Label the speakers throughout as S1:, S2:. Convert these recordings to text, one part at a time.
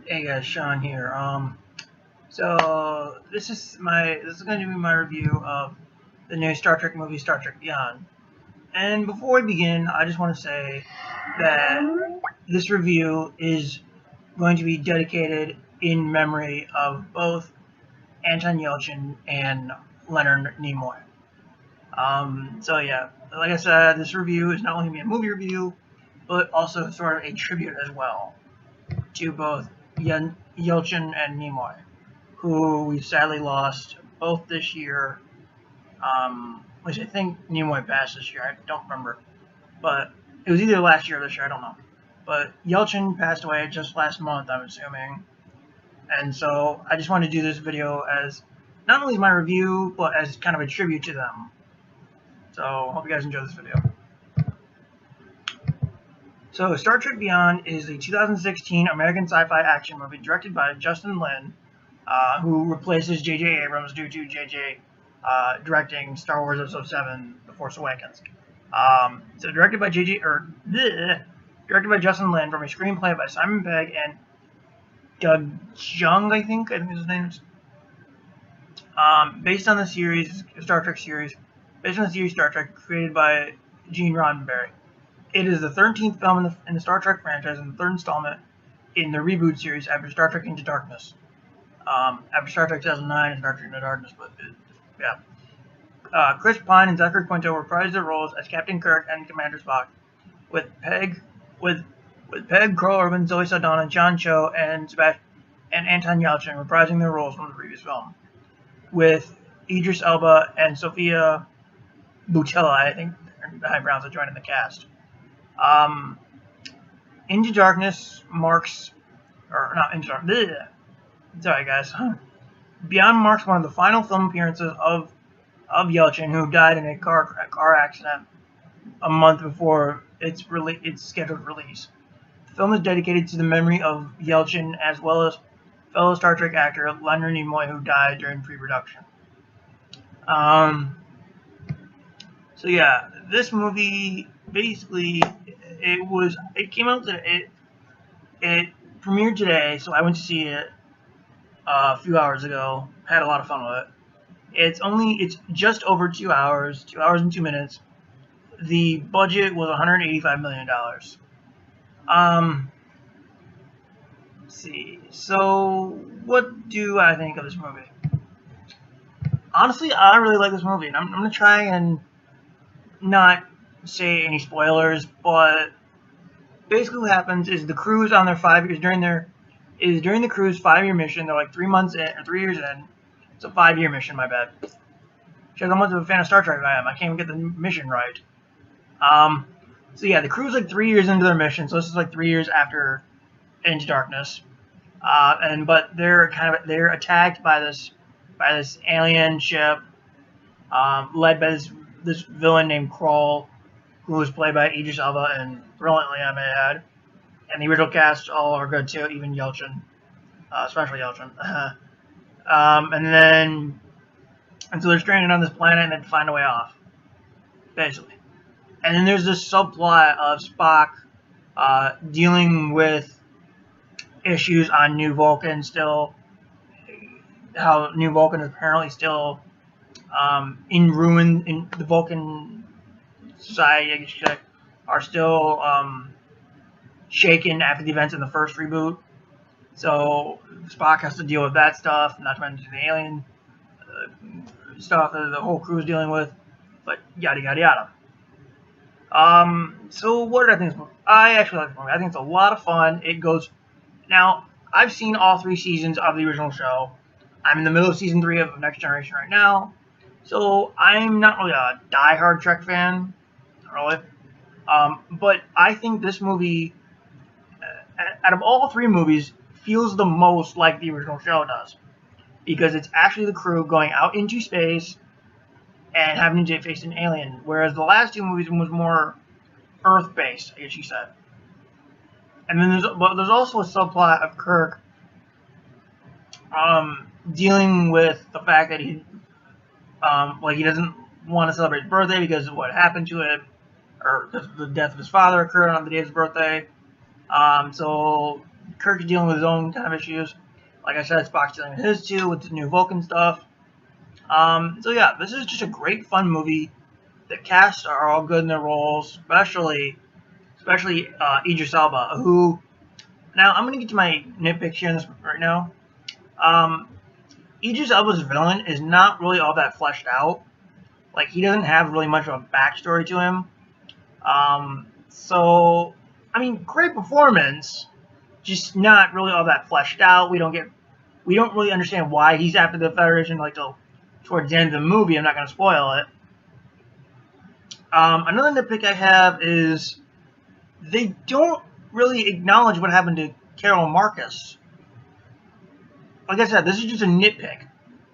S1: Hey guys, Sean here. So this is going to be my review of the new Star Trek movie, Star Trek Beyond. And before we begin, I just want to say that this review is going to be dedicated in memory of both Anton Yelchin and Leonard Nimoy. So yeah, like I said, this review is not only going to be a movie review, but also sort of a tribute as well to both Yelchin and Nimoy, who we sadly lost both this year. Which I think Nimoy passed this year. I don't remember, but it was either last year or this year. I don't know. But Yelchin passed away just last month, I'm assuming, and so I just wanted to do this video as not only my review, but as kind of a tribute to them. So hope you guys enjoy this video. So Star Trek Beyond is a 2016 American sci-fi action movie directed by Justin Lin, who replaces J.J. Abrams due to J.J. Directing Star Wars Episode 7, The Force Awakens. So directed by directed by Justin Lin from a screenplay by Simon Pegg and Doug Jung, I think is his name. Based on the series, Star Trek series, Star Trek, created by Gene Roddenberry. It is the 13th film in the Star Trek franchise and the third installment in the reboot series after Star Trek Into Darkness. After Star Trek 2009 and Star Trek Into Darkness, but yeah. Chris Pine and Zachary Quinto reprised their roles as Captain Kirk and Commander Spock, with Peg, Carl Urban, Zoe Saldana, John Cho, and Anton Yelchin reprising their roles from the previous film, with Idris Elba and Sophia Boutella, I think I pronounce it, joining the cast. Into Darkness marks, or not Into Darkness. Sorry guys. Beyond marks one of the final film appearances of Yelchin, who died in a car accident a month before its scheduled release. The film is dedicated to the memory of Yelchin as well as fellow Star Trek actor Leonard Nimoy, who died during pre-production. So yeah, this movie basically it came out today. It premiered today, so I went to see it a few hours ago. Had a lot of fun with it. It's just over 2 hours, 2 hours and 2 minutes. The budget was $185 million. Let's see. So, what do I think of this movie? Honestly, I really like this movie, and I'm gonna try and not say any spoilers, but basically what happens is the crew's on their 5 years during the crew's 5-year mission. They're like 3 months in or 3 years in. It's a 5-year mission, my bad. Shows how much of a fan of Star Trek I am. I can't even get the mission right. So yeah, the crew's like 3 years into their mission, so this is like 3 years after Into Darkness. But they're attacked by this alien ship, led by this villain named Krull, who was played by Idris Elba and brilliantly, I may add. And the original cast all are good too, even Yelchin, especially Yelchin. And so they're stranded on this planet and they have to find a way off, basically. And then there's this subplot of Spock dealing with issues on New Vulcan still. How New Vulcan is apparently still in ruin. In the Vulcan society, I guess you could say, are still shaken after the events in the first reboot. So Spock has to deal with that stuff, not to mention the alien stuff that the whole crew is dealing with, but yada yada yada. So what did I think of this movie? I actually like this movie. I think it's a lot of fun. It goes... Now, I've seen all 3 seasons of the original show. I'm in the middle of season 3 of Next Generation right now. So I'm not really a die-hard Trek fan, really. But I think this movie, out of all 3 movies, feels the most like the original show does. Because it's actually the crew going out into space and having to face an alien. Whereas the last 2 movies was more Earth-based, I guess you said. And then there's also a subplot of Kirk dealing with the fact that he doesn't want to celebrate his birthday because of what happened to him, or because the death of his father occurred on the day of his birthday. So Kirk's dealing with his own kind of issues. Like I said, Spock's dealing with his too, with the new Vulcan stuff. So yeah, this is just a great, fun movie. The cast are all good in their roles, especially Idris Elba, who... Now, I'm going to get to my nitpicks here in this right now. Idris Elba's villain is not really all that fleshed out. Like, he doesn't have really much of a backstory to him. So, I mean, great performance, just not really all that fleshed out. We don't really understand why he's after the Federation, like, till towards the end of the movie. I'm not going to spoil it. Another nitpick I have is they don't really acknowledge what happened to Carol Marcus. Like I said, this is just a nitpick.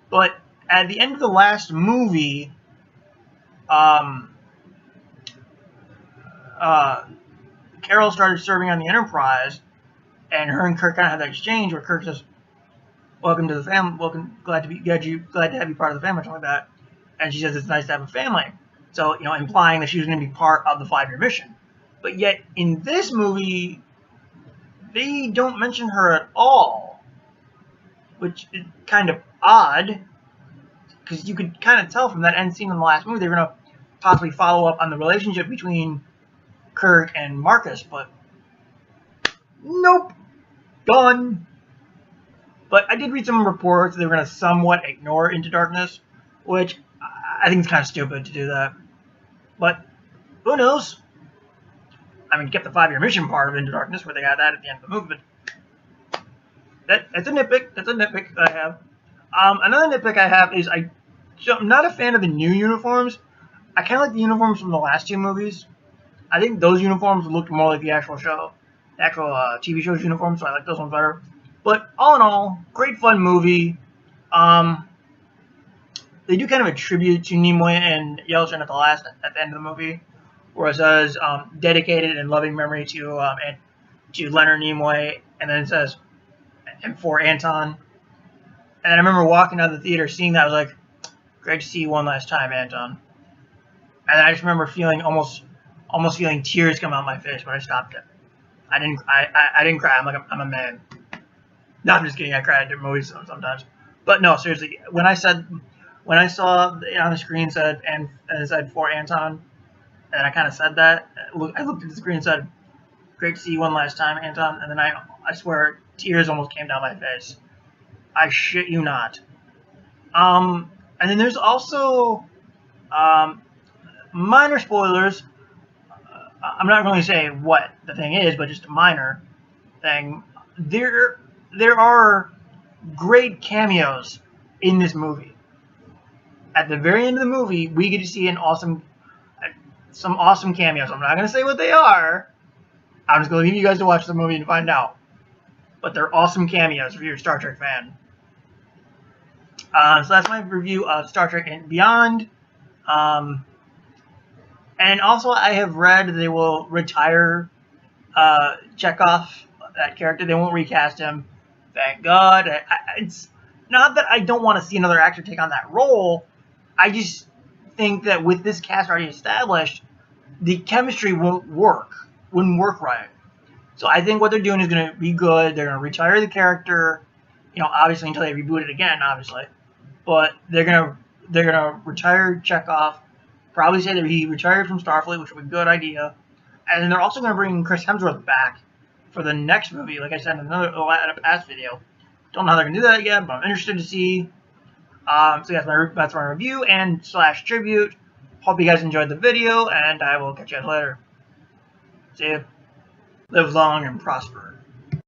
S1: But at the end of the last movie, Carol started serving on the Enterprise, and her and Kirk kind of had that exchange where Kirk says, "Welcome to the family. Welcome, glad to have you part of the family," something like that. And she says it's nice to have a family. So, you know, implying that she was going to be part of the 5-year mission. But yet, in this movie, they don't mention her at all, which is kind of odd, because you could kind of tell from that end scene in the last movie they were going to possibly follow up on the relationship between Kirk and Marcus, but nope, done. But I did read some reports that they were going to somewhat ignore Into Darkness, which I think is kind of stupid to do that. But who knows? I mean, get the 5-year mission part of Into Darkness, where they got that at the end of the movie, but that's a nitpick. That's a nitpick that I have. Another nitpick I have is I'm not a fan of the new uniforms. I kind of like the uniforms from the last 2 movies. I think those uniforms looked more like the actual show, the actual TV show's uniforms, so I like those ones better. But all in all, great fun movie. They do kind of a tribute to Nimoy and Yelchin at the end of the movie, where it says dedicated and loving memory to Leonard Nimoy, and then it says and for Anton. And I remember walking out of the theater, seeing that, I was like, "Great to see you one last time, Anton." And then I just remember feeling almost feeling tears come out my face, but I stopped it. I didn't cry. I'm a man. No, I'm just kidding. I cry at movies sometimes. But no, seriously, when I saw on the screen said and it said for Anton, and I kind of said that, I looked at the screen and said, "Great to see you one last time, Anton." And then I swear tears almost came down my face. I shit you not. And then there's also minor spoilers. I'm not going to say what the thing is, but just a minor thing. There are great cameos in this movie. At the very end of the movie, we get to see some awesome cameos. I'm not going to say what they are. I'm just going to leave you guys to watch the movie and find out. But they're awesome cameos if you're a Star Trek fan. So that's my review of Star Trek and Beyond. And also, I have read they will retire Chekhov, that character. They won't recast him. Thank God. It's not that I don't want to see another actor take on that role. I just think that with this cast already established, the chemistry wouldn't work right. So I think what they're doing is going to be good. They're going to retire the character, obviously until they reboot it again, obviously. But they're gonna retire Chekhov. Probably say that he retired from Starfleet, which would be a good idea. And then they're also gonna bring Chris Hemsworth back for the next movie, like I said in a past video. Don't know how they're gonna do that yet, but I'm interested to see. So that's my review and / tribute. Hope you guys enjoyed the video, and I will catch you guys later. See ya. Live long and prosper.